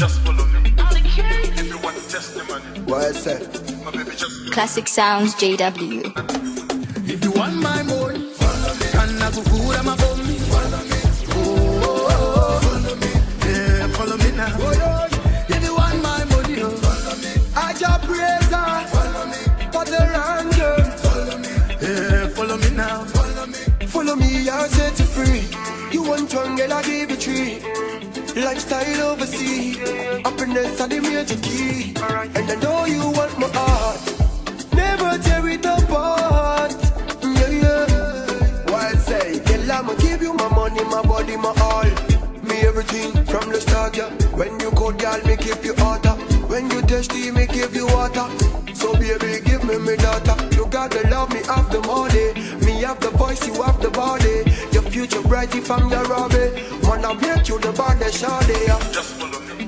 Just follow me. If you want testimony. What I say? My baby, just Classic Sounds JW. If you want my money, follow me. And I go food and my bummy. Follow me. Oh, follow me. Yeah, follow me now. If you want my money, follow me. I just praise her. Follow me. For the ranger. Follow me. Yeah, follow me now. Follow me. Follow me, I'll set you free. You want jungle, I give you tree. Lifestyle overseas. Happiness are the major key. And I know you want my heart. Never tear it apart. Yeah, yeah. What I say? Girl, I'ma give you my money, my body, my all. Me everything from the start, yeah. When you cold, girl, me keep you hotter. When you thirsty, me give you water. So baby, give me my daughter. You gotta love me off the money. Me have the voice, you have the body. Your future bright if I'm your Robbie. Wanna make you the body, shawty. Just follow me.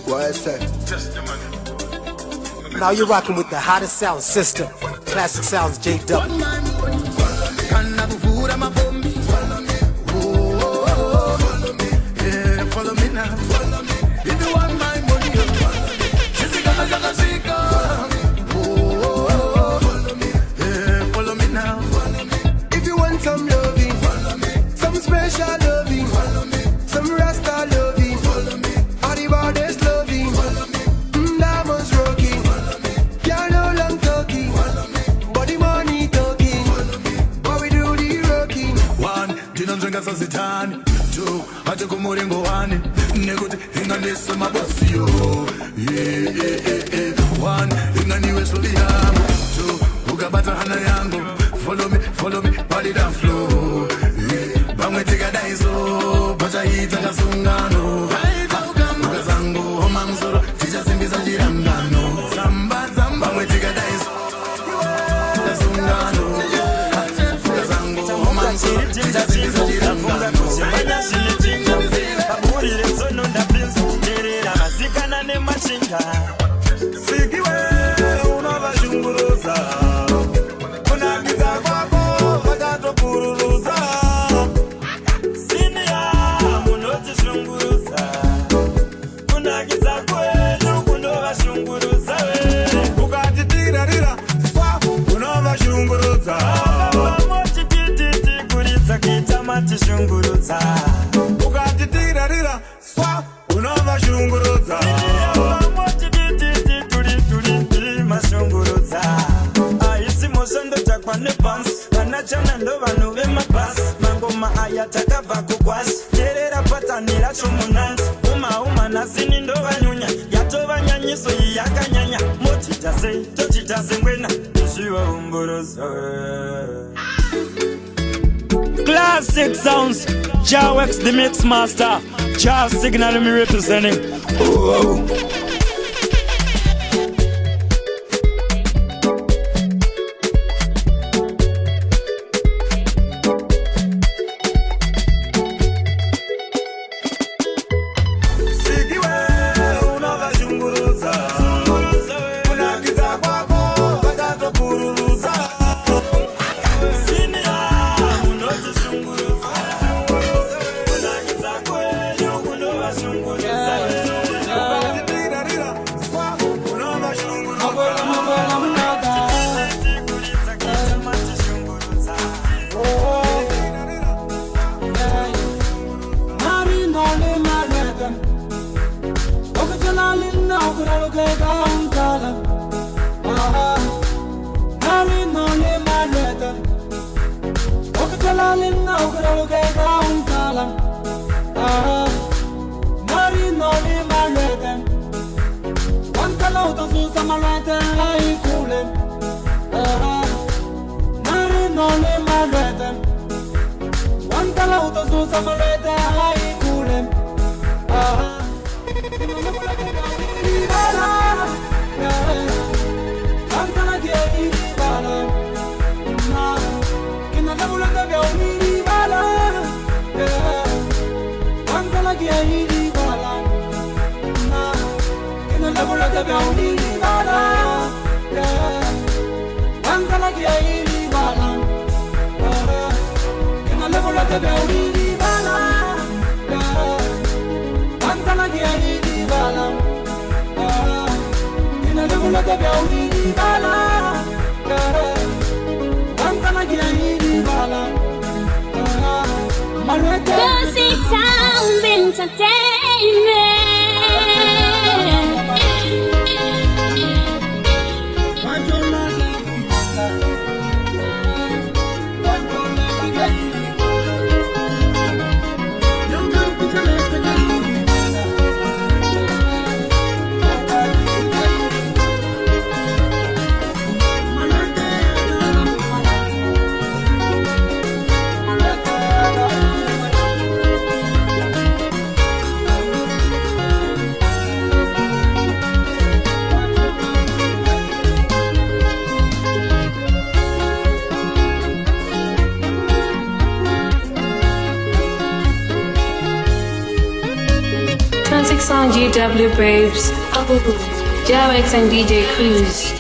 What I say? Testimony. Now you're rocking with the hottest sound system. Classic Sounds JW. Follow me now. Follow me. If you want my money, follow me. Follow me. Yeah, follow me now. Follow me. If you want some loving, follow me. Some special loving, follow me. Some Rasta loving, follow me. All the bodies loving, follow me. Diamonds rocking, follow me. Can't no long talking, follow me. Body money talking, follow me. But we do the rocking. One, dinonzenga sazitani. Two, ate kumuringo wani. Nekuti ingandisa mabosio. One, inganiwe suli yangu. Two, ukabata hana yangu. Follow me, body down flow. Bangwe tika daiso, bacha hita kasungano. Ukazangu, homa mzoro, ticha simbiza jirangano. Zamba, bangwe tika daiso, kasungano. Ukazangu, homa mzoro, ticha simbiza jirangano. Sikiwe unavashunguruza. Kunagiza kwako watatokururuza. Sinia munotishunguruza. Kunagiza kwenu kunovashunguruza. Ukatitirarira swa unovashunguruza. Mochitititi kuritsa kitama tishunguruza. Ukatitirarira swa unovashunguruza. Chana ndo vanu ve mabasi. Mangoma ayataka vakugwasi. Terera patanira chomunanzi. Uma nasini ndo vanyunya. Yato vanyanyiso yakanyanya. Mochitase, tochitase ngwena. Tushiwa umborosa. Classic Sounds. Jawex the Mix Master. Jar Signal me representing. Oh. Bala, Classic Sounds Entertainment. On GW Braves, Jawex and DJ Cruz.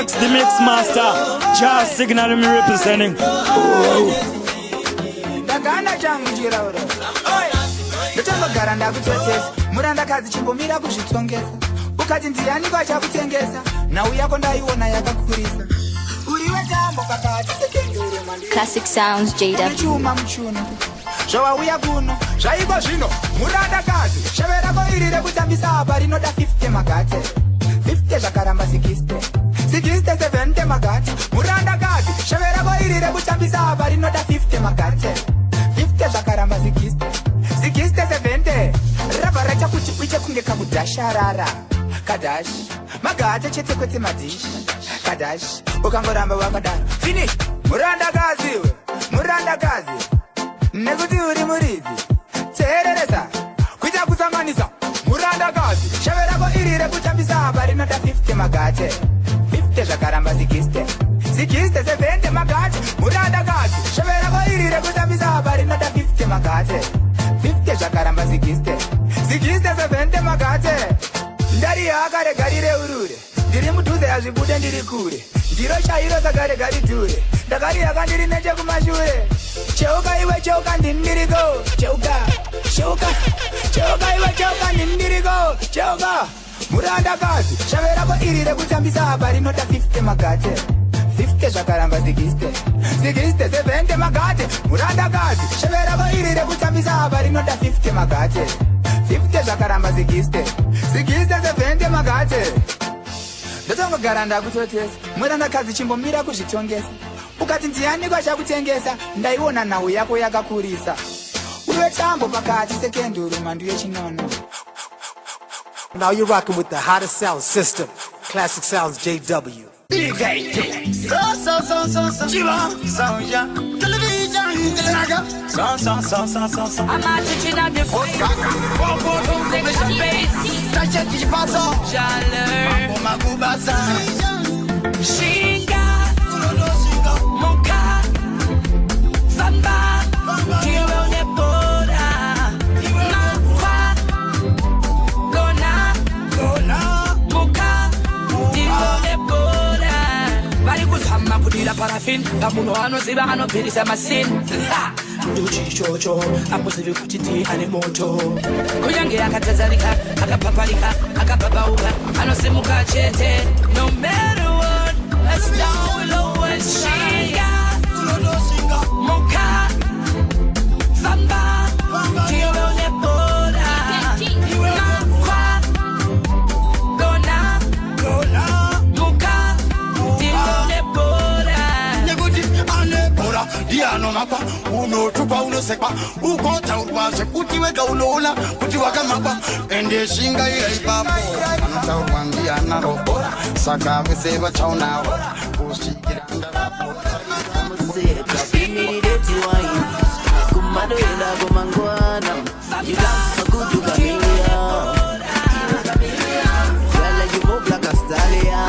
The mix master, Jazz Signal me representing. Dagana jangu jirauro. Ndotanga garanda kutotesa. Muranda kazi chimbomira kuzvitongesa. Ukati ndiani kwachakutengesa. Na uyako ndaiona yakakurisa. Uriwe tambo kakati sekengere mandi. Classic Sounds JW. Chuma mchuno. Zvawauya kuno, zvaiko zvino. Muranda kazi, sheverako irire kutambisa apa rinoda 50 magate. 50 zvakaramba 60. 70 magate, muranda kazi, sheverako irire kutambisa apa rinoda 50 magate. 50 zvakaramba 60. 70, rava racha kuti uite kunge kakudhasharara. Kadash, magate chete kwete madish. Kadash, ukangoramba wakadaro. Finish, muranda kazi, muranda kazi. Nekuti uri muridzi, teereresa, kuita kusanganisa. Muranda kazi, sheverako irire kutambisa apa rinoda 50 magate. 50 zvakaramba 60. 70 magate, muranda kazi, sheverako irire kutambisa apa rinoda 50 magate. 50 zvakaramba 60. 70 magate. Ndari yakaregarire urure, ndiri mudhuze yazvibude ndiri kure. Ndiro chairo sakare gari dhure, ndakari yakandiri nechekumashure. Cheuka iwe cheuka ndindiriko, cheuka, cheuka, cheuka iwe cheuka ndindiriko, cheuka. Muranda kazi, sheverako irire kutambisa apa rinoda 50 magate. 50 zvakaramba 60. 70 magate, muranda kazi, sheverako irire kutambisa apa rinoda 50 magate. 50 zvakaramba 60. 70 magate. Ndotongogara ndakutotesa, muranda kazi chimbomira kuzvitongesa. Ukati ndiani kwachakutengesa, ndaiona nhau yako yakakurisa. Now you're rocking with the hottest sound system, Classic Sounds JW. Parafin, kamuno ano ziba ano pirisa masin. Duchi chocho, aposivi kutiti animoto. Kuyange akatazalika, akapapalika, akapapauka, anosimuka chete. No matter what, a star will always shine. Moka, Famba, Tiro Nepora, Makwa, Gona, Muka, Tiro Nepora. Diano mapa, uno tupa uno sepa, ukota urwase, kuti wega ulola, kuti waka mapa, ende shinga ipapo, anata urwangia narobora, saka veseva chaunahora, kushi giranda rapora. Kumado ila gomangwana, you dance so good you got me, girl you move like a stallion.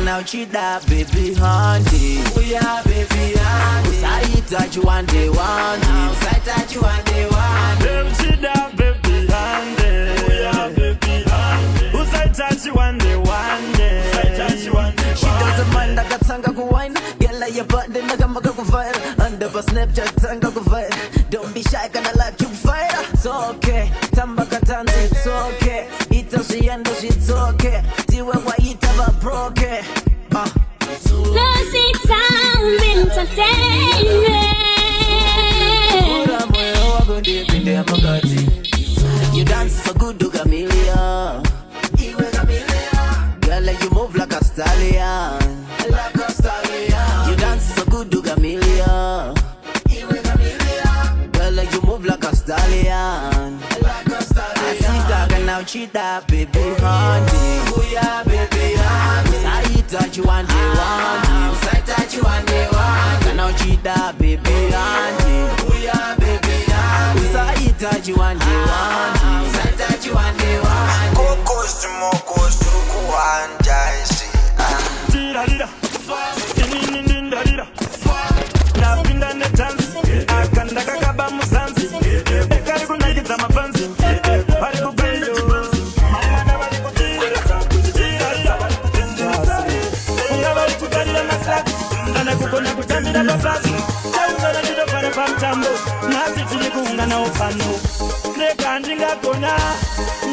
Now she that baby hunty. Oh yeah, baby hunty. I touch you one day, one day. I touch you one day, one day. She that baby hunty. Oh yeah, baby hunty. Who's I touch you one day, one day. I touch you one day. She doesn't mind that tanga go wine. Girl like your butt, then I come back go fire. Under the Snapchat tanga go fire. Don't be shy, gonna like you fire. It's okay, tamba katanzi, it's okay. Ita she and it's okay. Tiwa wa ita ba broke. Classic Sounds Entertainment. You dance so good, do Gamilia. Girl, you move like a stallion. You dance so good, do Gamilia. Girl, you move like a stallion. I see that now she that baby honey. Oh yeah, baby honey. I touch you one day, one day. I touch you one day, one day. Now she that baby honey. Oh yeah, baby honey. I touch you one day, one day. I touch you one day, one day. Kokos mokos tukuanja isi. Tira tira, tira tira. Napinda ne dance, akanda kakaba musanzi. Ekari kunagiza mafanzi. Pari kubendo. Mwana bali kutira, tira. Ungabali kutarira maslaki. Ndana kukona kutambira bafazi. Chaungana ndido pare pamtambo. Nasi tili kuungana ofano. Neka ndinga kona.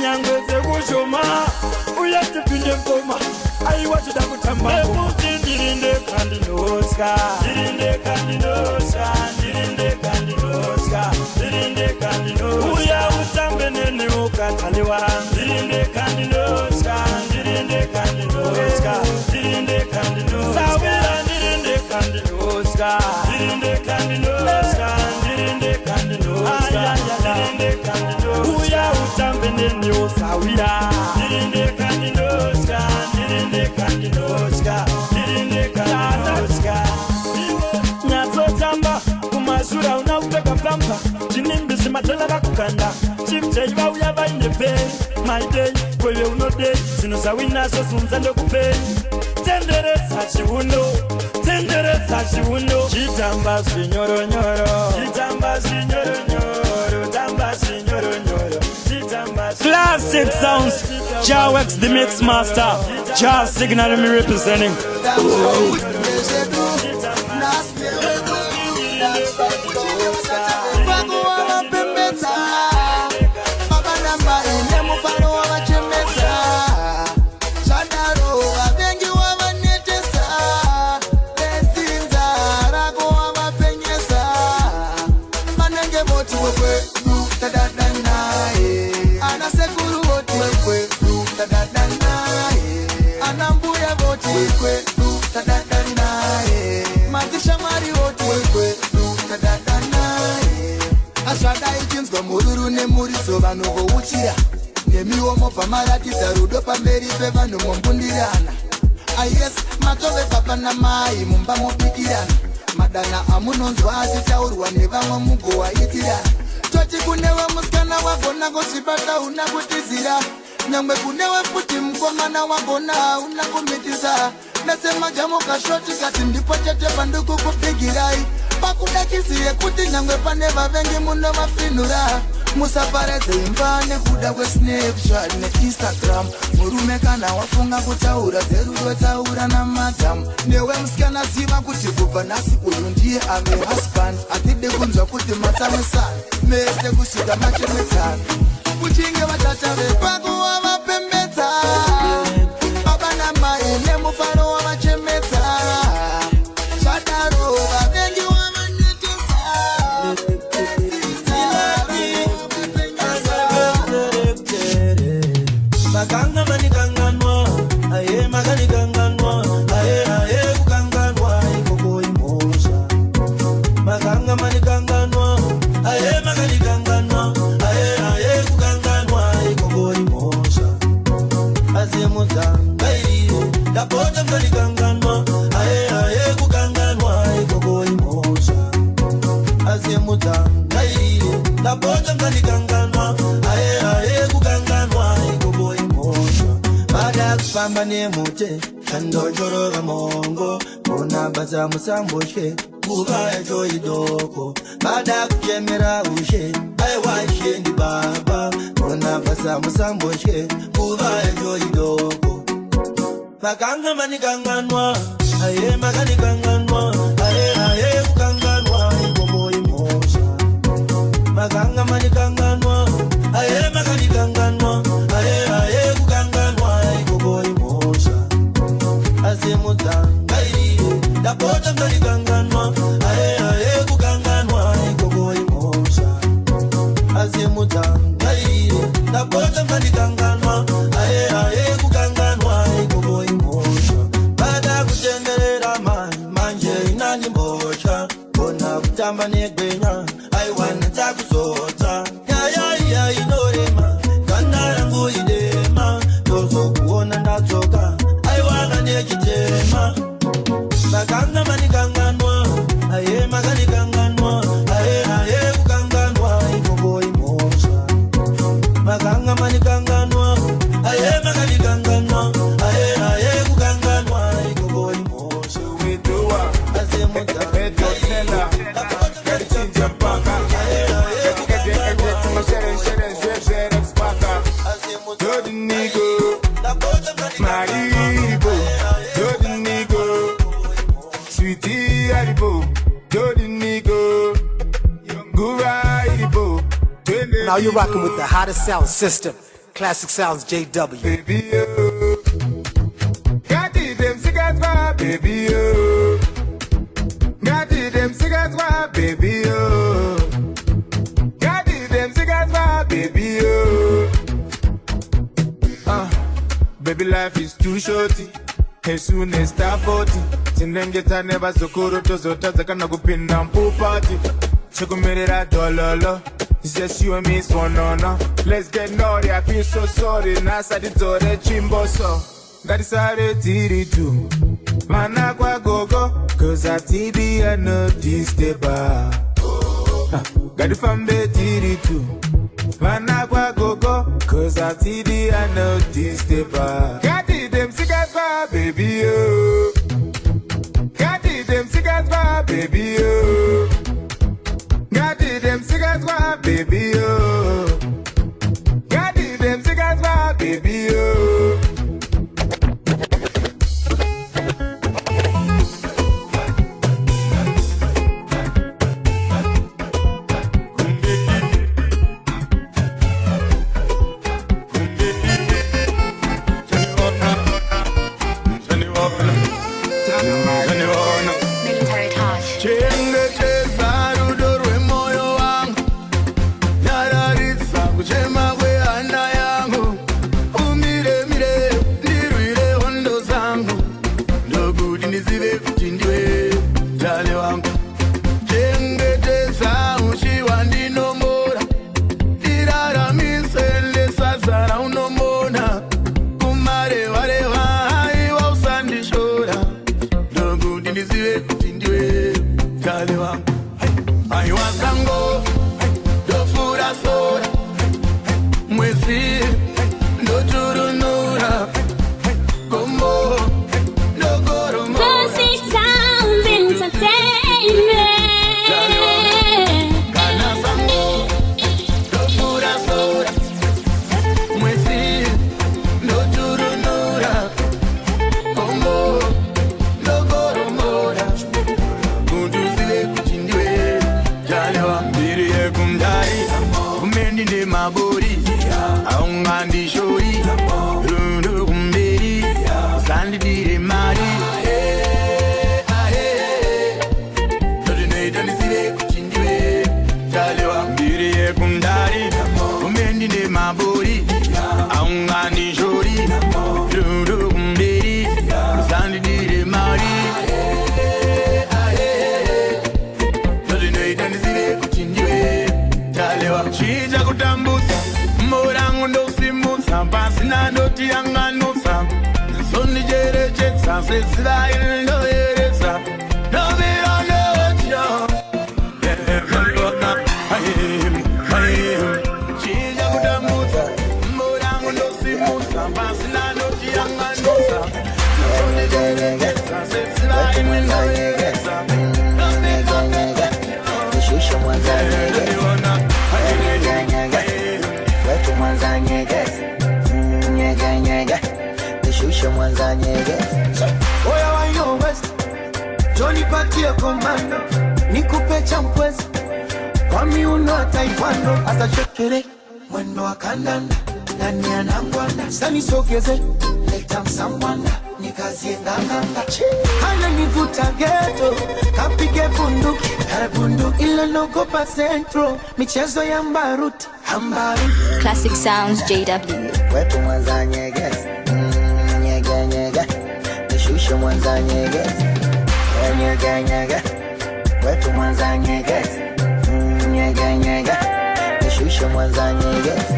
Nyangweze kushoma. Uyatipinde mpoma. Aiwatu da kutamba. Ebuti ndirinde kandinoska. Ndirinde kandinoska. Ndirinde kandinoska. Ndirinde kandinoska. Uya utambe nene ukataliwa. Ndirinde kandinoska. Ndirinde kandinoska. Ndirinde kandinoska. Sawira ndirinde kandinoska. Ndirinde kandinoska. Ndirinde kandinoska. Ndirinde kandinoska. Uya utambe nene usawira. Ndirinde kandinoska. Ndirinde kandinoska. Ndirinde kandinoska. Nyatotamba kumashura unakupeka plampa. Chinimbishi matela bakukanda. Chimcheiba uyaba inepe. My day, kwewe unode. Sinosawina so sunzando kupe. Tendereza chiuno. Tendereza chiuno. Chitamba sinyoro nyoro. Chitamba sinyoro nyoro. Tamba sinyoro nyoro. Chitamba Classic Sounds. Jawex the Mix Master. Jazz Signal me representing. Anasekuru wote wewe, da da da da. wekwe tadadari naye matisha mari wote wekwe tadadari naye ashadai chinzwa mururu nemuriso vanovouchira nemiwomo pamaratidza rudo pamberi pevanhu mombundirana ayes matove papa namai mumba mubikirana madana amunonzwa achitaurwa nevamwe mugowaitirana toti kunewe musikana wagona kuzvibata una kutizira nyangwe kunewe futi mukomana wagona una kumitisa nesemajamu kashoti kati ndipo chete pandikukupigirai pakudakisiye kuti nyangwe pane vavengi muno vafinura musaparedze imba nekuda kwesnapchat neinstagram murume kana wafunga kutaura dzerudo taura namadamu newe musikana ziva kuti kubva nhasi uyu ndiye ave husband hatide kunzwa kuti matsamwisana mese kusvika machemetsana kuchinge vatata vepakuva vapembedza baba namai nemufaro wavachemedza zvadaro vavengi Maganga maniganganwa, aye maganiganganwa, aye kuganganwa, ikoko imosha. Maganga maniganganwa, aye maganiganganwa, aye kuganganwa, ikoko imosha. Azemuzanga iriye, lapota maniganganwa, aye kuganganwa, ikoko imosha. Azemuzanga iriye, lapota maniganganwa, aye kuganganwa, ikoko imosha. Bada kufamba nemute kandonjoroga mongo kona baza musamboshe kuva ejo idoko bada kuchemera ushe aiwashe ndi baba kona baza musamboshe kuva ejo idoko maganga maniganganwa aye maganiganganwa aye kuganganwa ikoko imosha maganga maniganganwa aye maganiganganwa aye kuganganwa ikoko imosha azemuzanga iriye lapota maniganganwa aye kuganganwa ikoko imosha azemuzanga iriye lapota maniganganwa aye kuganganwa ikoko imosha bada kutenderera manje inani mbosha kona kutamba negwenya aiwana takuzota yaya inorema kana yangu idema tozo kuona ndatsoka aiwana nechitema maganga maniganganwa aye maganiganganwa aye kuganganwa ikoko imosha maganga maniganganwa aye maganiganganwa aye kuganganwa ikoko imosha Wedoa azemutapetotela gachinja mpaka Maribo, Jodinigo, Sweetie Aribo, Jodinigo, Guraibo. Now you're rocking with the hottest sound system, Classic Sounds JW. Baby, oh, got them cigarettes, baby, oh, got them cigarettes, baby, oh, got them cigarettes, baby, oh. Baby, life is too shorty. As soon as start 40, Tinengeta never so kuro to zota kana kupinda mpu party. Chukumirira dololo. It's just you and me, so no. Let's get naughty, I feel so sorry. Nasa di zore chimboso. Gadisare tiri tu. Mana kwa gogo. Cause I TB I know this deba. Gadifambe tiri tu. Mana kwa gogo. Cause I TB I know this deba. Gadi them cigarettes baby oh. Gadi them cigarettes baby oh. Gadi them cigarettes baby oh. Gadi them cigarettes baby oh. Umire Dudu kumbiri Lusandi dire mari Nozinoita ndisire kuchinjiwe Talewa chija kutambusa Morangu ndosimusa Pasina ndoti yanganusa Soni jere chetsa Sesira indo eresa Nobira notyo Chija kutambusa Morangu ndosimusa Pasina ndoti yanganusa Soni jere chetsa Sesira indo eresa Shusha mwanza nyegezi Wetu mwanza nyegezi Nyege nyege Shusha mwanza nyegezi Oya wa yo west Johnny patia komando Nikupe champwezi Kwa miuno wa taekwondo Asa shekere Mwendo wa kandanda Nani anangwanda Sani sogeze Leta msambwanda Nikazie nganganga Hana nivuta ghetto Kapige bunduki Bunduki ila nogopa centro Michezo ya mbaruti Classic Sounds JW. Wetu mwanza nyegezi Nyege nyege Shusha mwanza nyegezi Nyege nyege Wetu mwanza nyegezi Nyege nyege Shusha mwanza nyegezi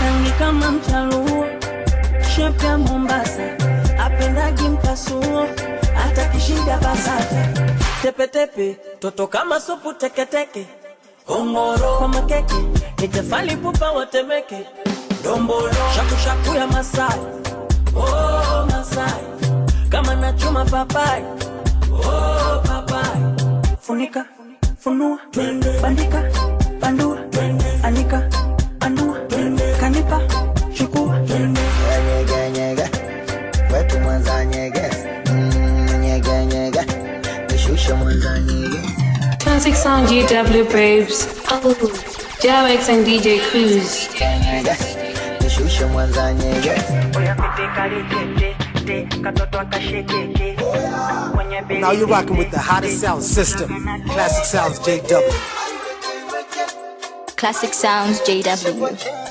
Rangi kama mchaluo Shepu ya Mombasa Apendagi mkasuo Hata kishinda basata Tepe tepe Toto kama supu teke teke Hongoro kwa makeke Nitefali pupa watemeke Dombolo Shaku shaku ya Masai Oh Masai Kama nachuma papai Oh papai Funika Funua Bandika Bandua Anika Andua Kanipa Chukua Nyege nyege Wetu mwanza nyegezi Nyege nyege Shusha mwanza nyegezi Classic Sound GW Babes. Jawex and DJ Cruz. Shusha mwanza nyegezi Now you're rocking with the hottest sound system. Classic Sounds JW. Classic Sounds JW.